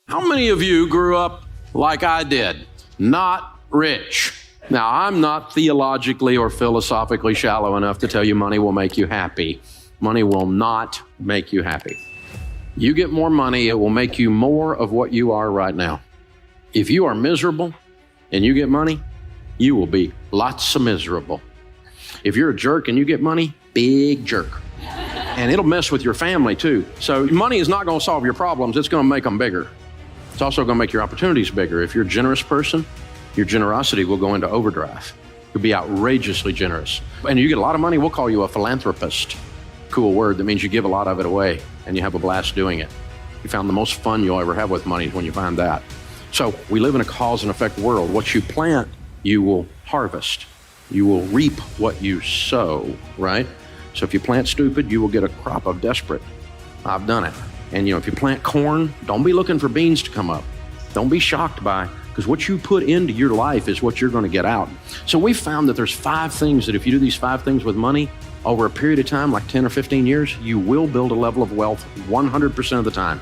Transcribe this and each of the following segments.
How many of you grew up like I did, not rich? Now, I'm not theologically or philosophically shallow enough to tell you money will make you happy. Money will not make you happy. You get more money, it will make you more of what you are right now. If you are miserable and you get money, you will be lots of miserable. If you're a jerk and you get money, big jerk. And it'll mess with your family too. So money is not going to solve your problems, it's going to make them bigger. It's also going to make your opportunities bigger. If you're a generous person, your generosity will go into overdrive. You'll be outrageously generous. And you get a lot of money, we'll call you a philanthropist. Cool word that means you give a lot of it away and you have a blast doing it. You found the most fun you'll ever have with money when you find that. So we live in a cause and effect world. What you plant, you will harvest. You will reap what you sow, right? So if you plant stupid, you will get a crop of desperate. I've done it. And if you plant corn, don't be looking for beans to come up. Don't be shocked by, because what you put into your life is what you're going to get out. So we found that there's 5 things that if you do these 5 things with money over a period of time, like 10 or 15 years, you will build a level of wealth 100% of the time.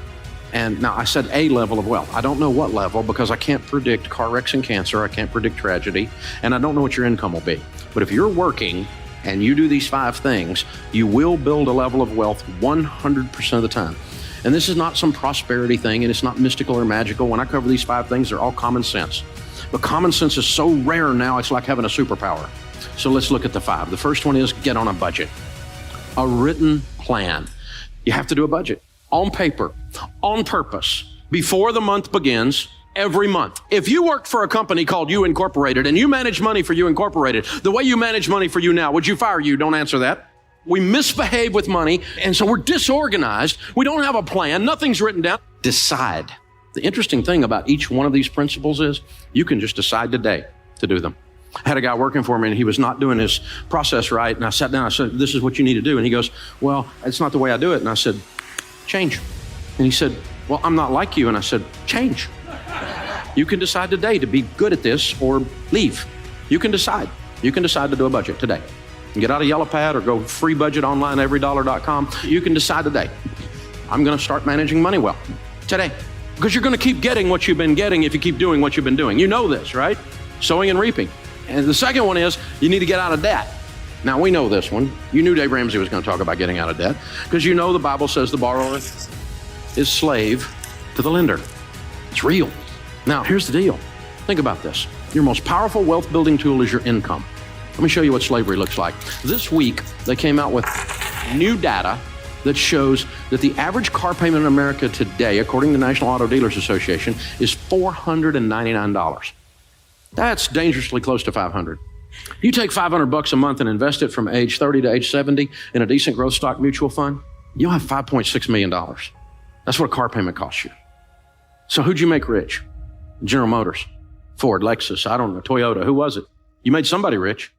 And now I said a level of wealth. I don't know what level because I can't predict car wrecks and cancer. I can't predict tragedy. And I don't know what your income will be. But if you're working and you do these 5 things, you will build a level of wealth 100% of the time. And this is not some prosperity thing, and it's not mystical or magical. When I cover these 5 things, they're all common sense. But common sense is so rare now, it's like having a superpower. So let's look at the 5. The first one is get on a budget. A written plan. You have to do a budget on paper, on purpose, before the month begins, every month. If you worked for a company called You Incorporated and you manage money for You Incorporated, the way you manage money for you now, would you fire you? Don't answer that. We misbehave with money, and so we're disorganized. We don't have a plan. Nothing's written down. Decide. The interesting thing about each one of these principles is you can just decide today to do them. I had a guy working for me, and he was not doing his process right, and I sat down, I said, this is what you need to do. And he goes, well, it's not the way I do it. And I said, change. And he said, well, I'm not like you. And I said, change. You can decide today to be good at this or leave. You can decide. You can decide to do a budget today. Get out a yellow pad or go free budget online, everydollar.com. You can decide today. I'm going to start managing money well today, because you're going to keep getting what you've been getting if you keep doing what you've been doing. You know this, right? Sowing and reaping. And the second one is you need to get out of debt. Now we know this one. You knew Dave Ramsey was going to talk about getting out of debt because you know the Bible says the borrower is slave to the lender. It's real. Now here's the deal. Think about this. Your most powerful wealth building tool is your income. Let me show you what slavery looks like. This week, they came out with new data that shows that the average car payment in America today, according to the National Auto Dealers Association, is $499. That's dangerously close to $500. You take $500 a month and invest it from age 30 to age 70 in a decent growth stock mutual fund, you'll have $5.6 million. That's what a car payment costs you. So who'd you make rich? General Motors, Ford, Lexus, I don't know, Toyota, who was it? You made somebody rich.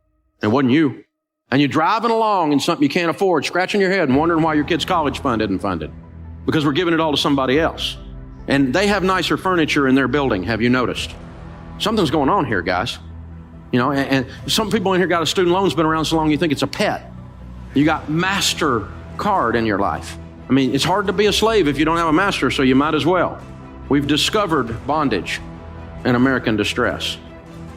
It wasn't you. And you're driving along in something you can't afford, scratching your head and wondering why your kid's college fund isn't funded. Because we're giving it all to somebody else. And they have nicer furniture in their building, have you noticed? Something's going on here, guys. And some people in here got a student loan that's been around so long you think it's a pet. You got MasterCard in your life. I mean, it's hard to be a slave if you don't have a master, so you might as well. We've discovered bondage and American distress.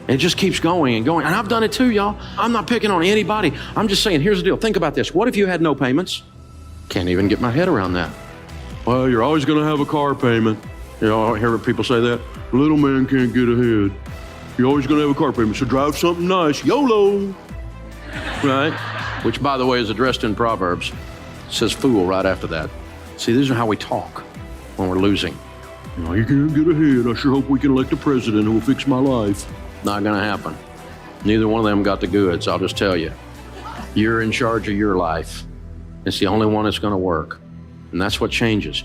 It just keeps going and going. And I've done it too, y'all. I'm not picking on anybody. I'm just saying, here's the deal. Think about this. What if you had no payments? Can't even get my head around that. Well, you're always going to have a car payment. I hear people say that. Little man can't get ahead. You're always going to have a car payment, so drive something nice. YOLO. Right? Which, by the way, is addressed in Proverbs. It says fool right after that. See, these are how we talk when we're losing. You can't get ahead. I sure hope we can elect a president who will fix my life. Not going to happen. Neither one of them got the goods, I'll just tell you. You're in charge of your life. It's the only one that's going to work. And that's what changes.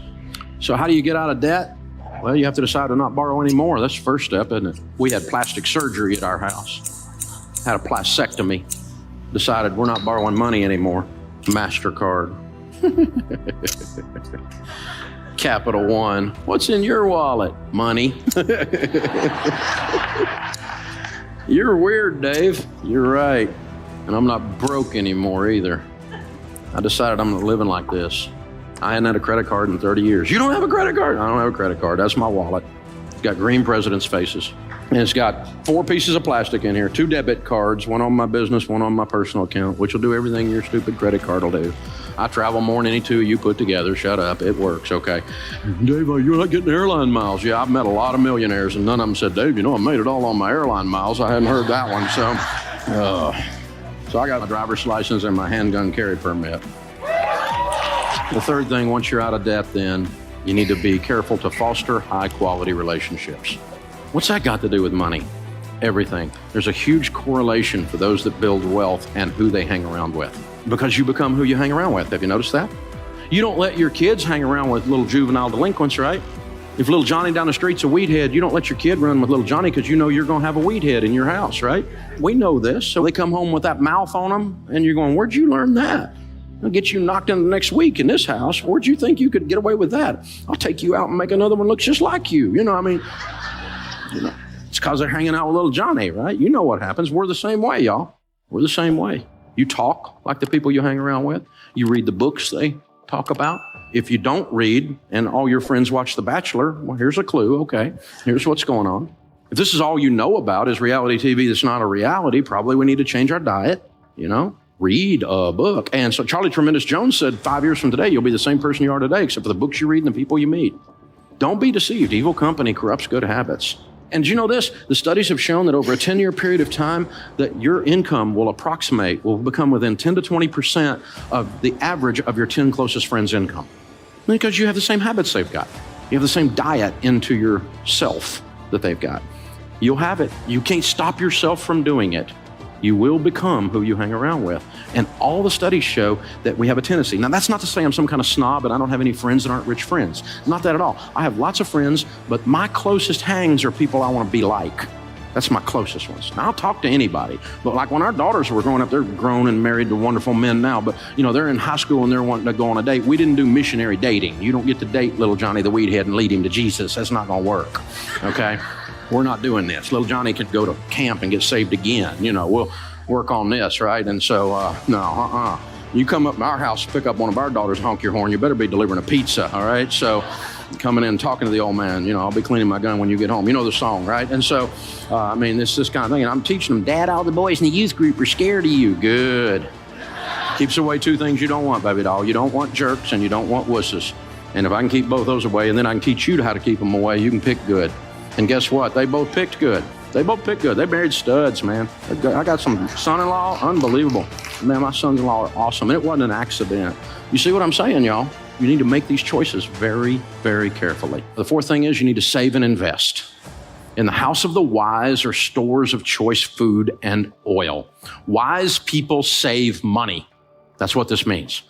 So how do you get out of debt? Well, you have to decide to not borrow anymore. That's the first step, isn't it? We had plastic surgery at our house. Had a plastectomy. Decided we're not borrowing money anymore. MasterCard. Capital One. What's in your wallet? Money. You're weird, Dave. You're right. And I'm not broke anymore either. I decided I'm not living like this. I hadn't had a credit card in 30 years. You don't have a credit card? I don't have a credit card. That's my wallet. It's got green presidents' faces. And it's got 4 pieces of plastic in here, 2 debit cards, one on my business, one on my personal account, which will do everything your stupid credit card will do. I travel more than any 2 of you put together. Shut up. It works, okay? Dave, you're not getting airline miles. Yeah, I've met a lot of millionaires, and none of them said, Dave, I made it all on my airline miles. I hadn't heard that one, so I got my driver's license and my handgun carry permit. The third thing, once you're out of debt, then you need to be careful to foster high-quality relationships. What's that got to do with money? Everything. There's a huge correlation for those that build wealth and who they hang around with, because you become who you hang around with. Have you noticed that? You don't let your kids hang around with little juvenile delinquents, right? If little Johnny down the street's a weed head, you don't let your kid run with little Johnny because you know you're going to have a weed head in your house, right? We know this. So they come home with that mouth on them, and you're going, where'd you learn that? I'll get you knocked in the next week in this house. Where'd you think you could get away with that? I'll take you out and make another one look just like you. It's because they're hanging out with little Johnny, right? You know what happens. We're the same way, y'all. We're the same way. You talk like the people you hang around with. You read the books they talk about. If you don't read and all your friends watch The Bachelor, well, here's a clue. Okay, here's what's going on. If this is all you know about is reality TV that's not a reality, probably we need to change our diet, read a book. And so Charlie Tremendous Jones said 5 years from today, you'll be the same person you are today, except for the books you read and the people you meet. Don't be deceived. Evil company corrupts good habits. And do you know this? The studies have shown that over a 10-year period of time that your income will become within 10 to 20% of the average of your 10 closest friends' income. Because you have the same habits they've got. You have the same diet into yourself that they've got. You'll have it. You can't stop yourself from doing it. You will become who you hang around with. And all the studies show that we have a tendency. Now, that's not to say I'm some kind of snob and I don't have any friends that aren't rich friends. Not that at all. I have lots of friends, but my closest hangs are people I want to be like. That's my closest ones. Now, I'll talk to anybody. But like when our daughters were growing up, they're grown and married to wonderful men now, but they're in high school and they're wanting to go on a date. We didn't do missionary dating. You don't get to date little Johnny the weed head and lead him to Jesus. That's not going to work, okay? We're not doing this. Little Johnny could go to camp and get saved again. We'll work on this, right? And so, no. You come up to our house, pick up one of our daughters, honk your horn, you better be delivering a pizza, all right? So coming in, talking to the old man, I'll be cleaning my gun when you get home. You know the song, right? And so, this kind of thing. And I'm teaching them, Dad, all the boys in the youth group are scared of you. Good. Keeps away 2 things you don't want, baby doll. You don't want jerks and you don't want wusses. And if I can keep both those away, and then I can teach you how to keep them away, you can pick good. And guess what? They both picked good. They married studs, man. I got some son-in-law, unbelievable. Man, my sons-in-law are awesome. And it wasn't an accident. You see what I'm saying, y'all? You need to make these choices very, very carefully. The 4th thing is you need to save and invest. In the house of the wise are stores of choice food and oil. Wise people save money. That's what this means.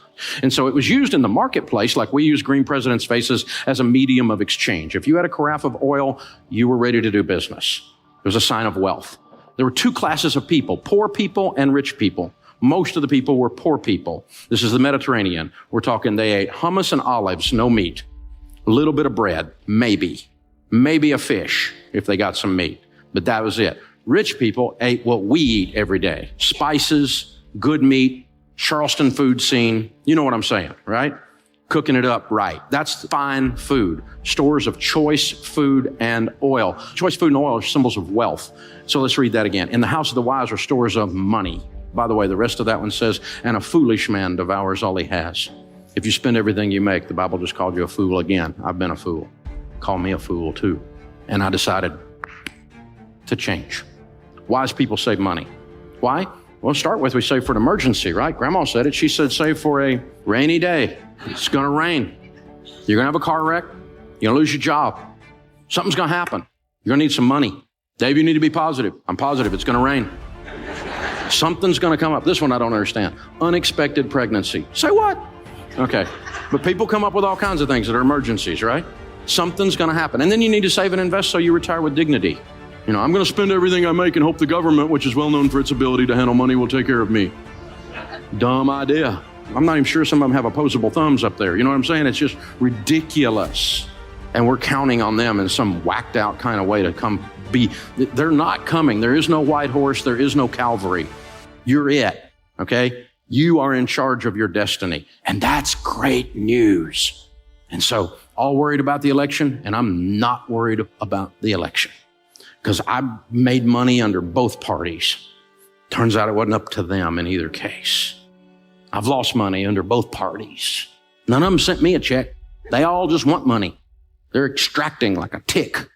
And so it was used in the marketplace, like we use green presidents' faces as a medium of exchange. If you had a carafe of oil, you were ready to do business. It was a sign of wealth. There were 2 classes of people, poor people and rich people. Most of the people were poor people. This is the Mediterranean. We're talking they ate hummus and olives, no meat, a little bit of bread, maybe a fish if they got some meat, but that was it. Rich people ate what we eat every day, spices, good meat, Charleston food scene. You know what I'm saying, right? Cooking it up right. That's fine food. Stores of choice food and oil. Choice food and oil are symbols of wealth. So let's read that again. In the house of the wise are stores of money. By the way, the rest of that one says, and a foolish man devours all he has. If you spend everything you make, the Bible just called you a fool again. I've been a fool. Call me a fool too. And I decided to change. Wise people save money. Why? Well, start with, we save for an emergency, right? Grandma said it. She said, save for a rainy day. It's going to rain. You're going to have a car wreck. You're going to lose your job. Something's going to happen. You're going to need some money. Dave, you need to be positive. I'm positive. It's going to rain. Something's going to come up. This one I don't understand. Unexpected pregnancy. Say what? Okay. But people come up with all kinds of things that are emergencies, right? Something's going to happen. And then you need to save and invest so you retire with dignity. I'm going to spend everything I make and hope the government, which is well known for its ability to handle money, will take care of me. Dumb idea. I'm not even sure some of them have opposable thumbs up there. You know what I'm saying? It's just ridiculous. And we're counting on them in some whacked out kind of way to come be. They're not coming. There is no white horse. There is no Calvary. You're it. Okay? You are in charge of your destiny. And that's great news. And so, all worried about the election, and I'm not worried about the election because I made money under both parties. Turns out it wasn't up to them in either case. I've lost money under both parties. None of them sent me a check. They all just want money. They're extracting like a tick,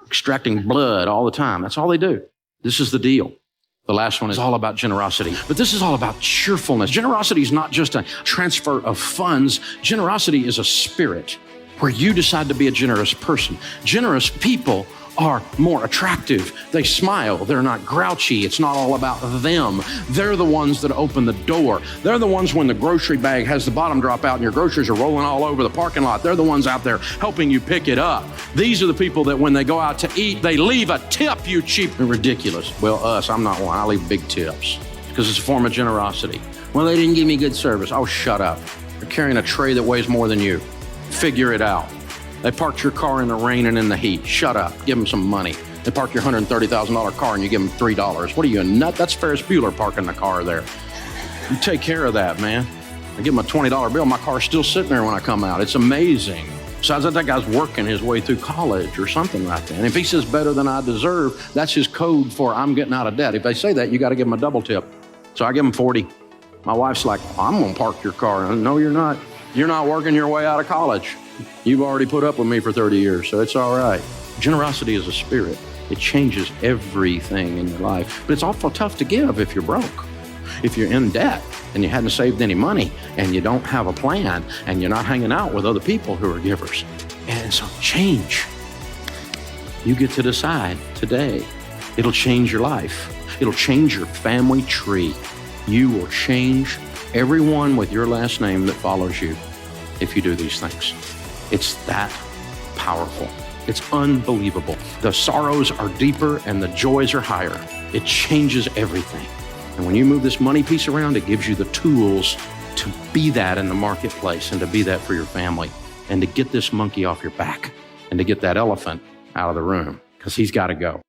extracting blood all the time. That's all they do. This is the deal. The last one is all about generosity, but this is all about cheerfulness. Generosity is not just a transfer of funds. Generosity is a spirit where you decide to be a generous person. Generous people are more attractive. They smile. They're not grouchy. It's not all about them. They're the ones that open the door. They're the ones when the grocery bag has the bottom drop out and your groceries are rolling all over the parking lot. They're the ones out there helping you pick it up. These are the people that when they go out to eat, they leave a tip, you cheap and ridiculous. Well, I'm not one. I leave big tips because it's a form of generosity. Well, they didn't give me good service. Oh, shut up. They're carrying a tray that weighs more than you. Figure it out. They parked your car in the rain and in the heat. Shut up. Give them some money. They park your $130,000 car and you give them $3. What are you, a nut? That's Ferris Bueller parking the car there. You take care of that, man. I give them a $20 bill. My car's still sitting there when I come out. It's amazing. Besides that guy's working his way through college or something like that. And if he says better than I deserve, that's his code for I'm getting out of debt. If they say that, you got to give him a double tip. So I give him 40. My wife's like, I'm going to park your car. No, you're not. You're not working your way out of college. You've already put up with me for 30 years, so it's all right. Generosity is a spirit. It changes everything in your life. But it's awful tough to give if you're broke. If you're in debt and you hadn't saved any money and you don't have a plan and you're not hanging out with other people who are givers. And so change. You get to decide today. It'll change your life. It'll change your family tree. You will change everyone with your last name that follows you if you do these things. It's that powerful. It's unbelievable. The sorrows are deeper and the joys are higher. It changes everything. And when you move this money piece around, it gives you the tools to be that in the marketplace and to be that for your family and to get this monkey off your back and to get that elephant out of the room because he's got to go.